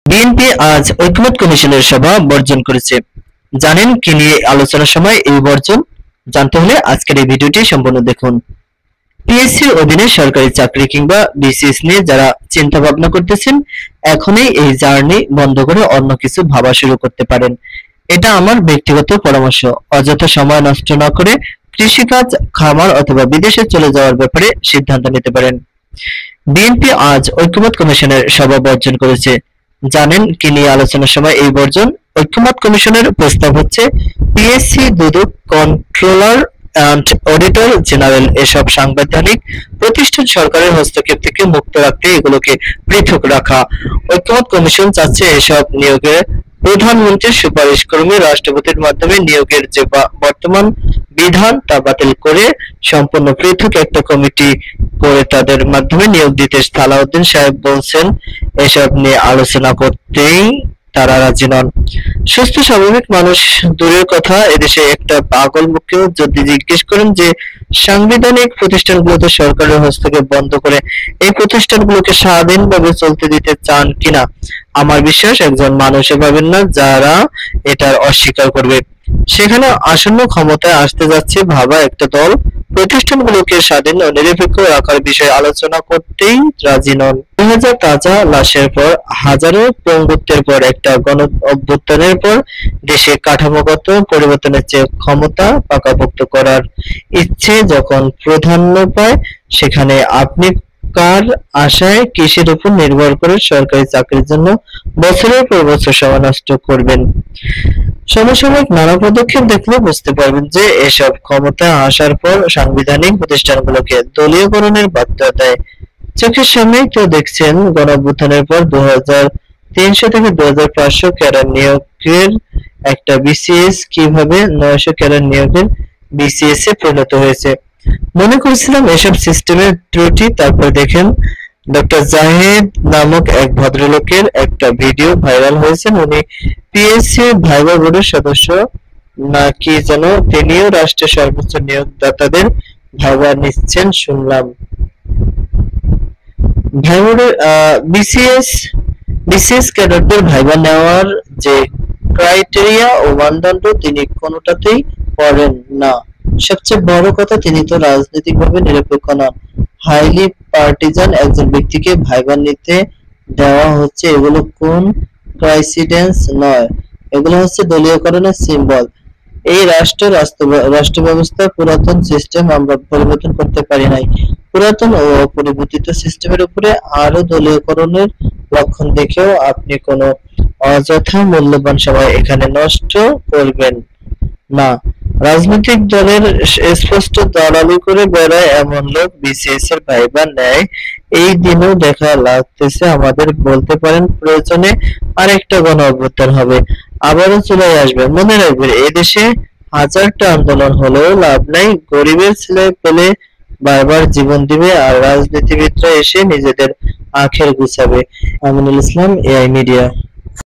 BNP আজ ঐকমত্য কমিশনের সভা বর্জন করেছে। জানেন কি নিয়ে আলোচনার সময় এই বর্জন? জানতে হলে আজকের এই ভিডিওটি সম্পূর্ণ দেখুন। পিএসসির অধীনে সরকারি চাকরি কিংবা বিসিএস নিয়ে যারা চিন্তা ভাবনা করতেছেন, এখনই এই জার্নি বন্ধ করে অন্য কিছু ভাবা শুরু করতে পারেন। এটা আমার ব্যক্তিগত পরামর্শ। অযথা সময় নষ্ট না করে কৃষিকাজ, খামার অথবা বিদেশে চলে যাওয়ার ব্যাপারে সিদ্ধান্ত নিতে পারেন। বিএনপি আজ ঐকমত্য কমিশনের সভা বর্জন করেছে। জানেন কি নিয়ে আলোচনার সময় এই বর্জন? ঐকমত্য কমিশনের প্রস্তাব হচ্ছে PSC, Dudok, controller and auditor general এসব সাংবিধানিক প্রতিষ্ঠান সরকারের হস্তক্ষেপ থেকে মুক্ত রাখতে এগুলোকে পৃথক রাখা। ঐকমত্য কমিশন চাচ্ছে এসব নিয়োগে প্রধানমন্ত্রীর সুপারিশ ক্রমে রাষ্ট্রপতির মাধ্যমে নিয়োগের যে বর্তমান বিধান তা বাতিল করে সম্পূর্ণ পৃথক একটা কমিটি করে তাদের মাধ্যমে নিয়োগ দিতে সালাউদ্দিন সাহেব বলছেন। এসব নিয়ে আলোচনা করতেই তারা রাজি নন। সুস্থ স্বাভাবিক মানুষ দূরের কথা, এদেশে একটা পাগল মুখকেও যদি জিজ্ঞেস করেন যে সাংবিধানিক প্রতিষ্ঠানগুলোতে সরকারের হস্তক্ষেপ বন্ধ করে এই প্রতিষ্ঠানগুলোকে স্বাধীনভাবে চলতে দিতে চান কিনা, আমার বিশ্বাস একজন মানুষও পাবেন না যারা এটার অস্বীকার করবে। সেখানে আসন্ন ক্ষমতায় আসতে যাচ্ছে ভাবা একটা দল প্রতিষ্ঠানগুলোকে স্বাধীন ও নিরপেক্ষ রাখার বিষয়ে আলোচনা করতেই রাজি নন। 2000 তাজা লাশের পর, হাজারো পঙ্গুত্বের পর, একটা গণ অভ্যুত্থানের পর দেশে কাঠামোগত পরিবর্তনের চেয়ে ক্ষমতা পাকাপোক্ত করার ইচ্ছে যখন প্রাধান্য পায়, সেখানে আপনি কার আশায়, কিসের উপর নির্ভর করে সরকারি চাকরির জন্য বছরের পর বছর সময় নষ্ট করবেন? সমসাময়িক নানা পদক্ষেপ দেখলে বুঝতে পারবেন যে এসব ক্ষমতায় আসার পর সাংবিধানিক প্রতিষ্ঠানগুলোকে দলীয়করণের বার্তা দেয়। চোখের সামনেই তো দেখছেন, গণঅভ্যুত্থানের পর 2300 থেকে 2500 ক্যাডার নিয়োগের একটা বিসিএস কিভাবে 900 ক্যাডার নিয়োগের বিসিএস এ পরিণত হয়েছে। মনে করেছিলাম এসব সিস্টেমের ত্রুটি, তারপর দেখেন ডক্টর জাহিদ নামক এক ভদ্রলোকের একটা ভিডিও ভাইরাল হয়েছে। উনি পিএসসি ভাইবা বোর্ডের সদস্য নাকি যেন, তিনিও রাষ্ট্রের সর্বোচ্চ নিয়োগদাতাদের ভাইবা নিচ্ছেন শুনলাম। ভাইবা বোর্ডের বিসিএস ক্যাডারদের ভাইবা নেওয়ার যে ক্রাইটেরিয়া ও মানদণ্ড তিনি কোনোটাতেই পড়েন না। সবচেয়ে বড় কথা, তিনি তো রাজনৈতিকভাবে নিরপেক্ষ নন, হাইলি পার্টিজান একজন ব্যক্তিকে ভাইবা নিতে দেওয়া হচ্ছে। এগুলো কোন কোইন্সিডেন্স নয়, এগুলো হচ্ছে দলীয়করণের সিম্বল। এই রাষ্ট্র ব্যবস্থার পুরাতন সিস্টেম আমরা পরিবর্তন করতে পারি নাই। পুরাতন ও অপরিবর্তিত সিস্টেমের উপরে আরো দলীয়করণের লক্ষণ দেখেও আপনি কোনো অযথা মূল্যবান সময় এখানে নষ্ট করবেন না। রাজনৈতিক দলের স্পষ্ট দালালি করে বেড়ায় এমন লোক বিসিএস এর ভাইবা নেয়, এই দিনও দেখা লাগতেছে আমাদের। বলতে পারেন প্রয়োজনে আরেকটা গণ অভ্যুত্থান হবে, আবারও চলে আসবে। মনে রাখবেন, এদেশে হাজারটা আন্দোলন হলেও লাভ নাই, গরিবের ছেলে পেলে বারবার জীবন দিবে আর রাজনীতিবিদরা এসে নিজেদের আখের গুছাবে। Aminul Islam, AI media.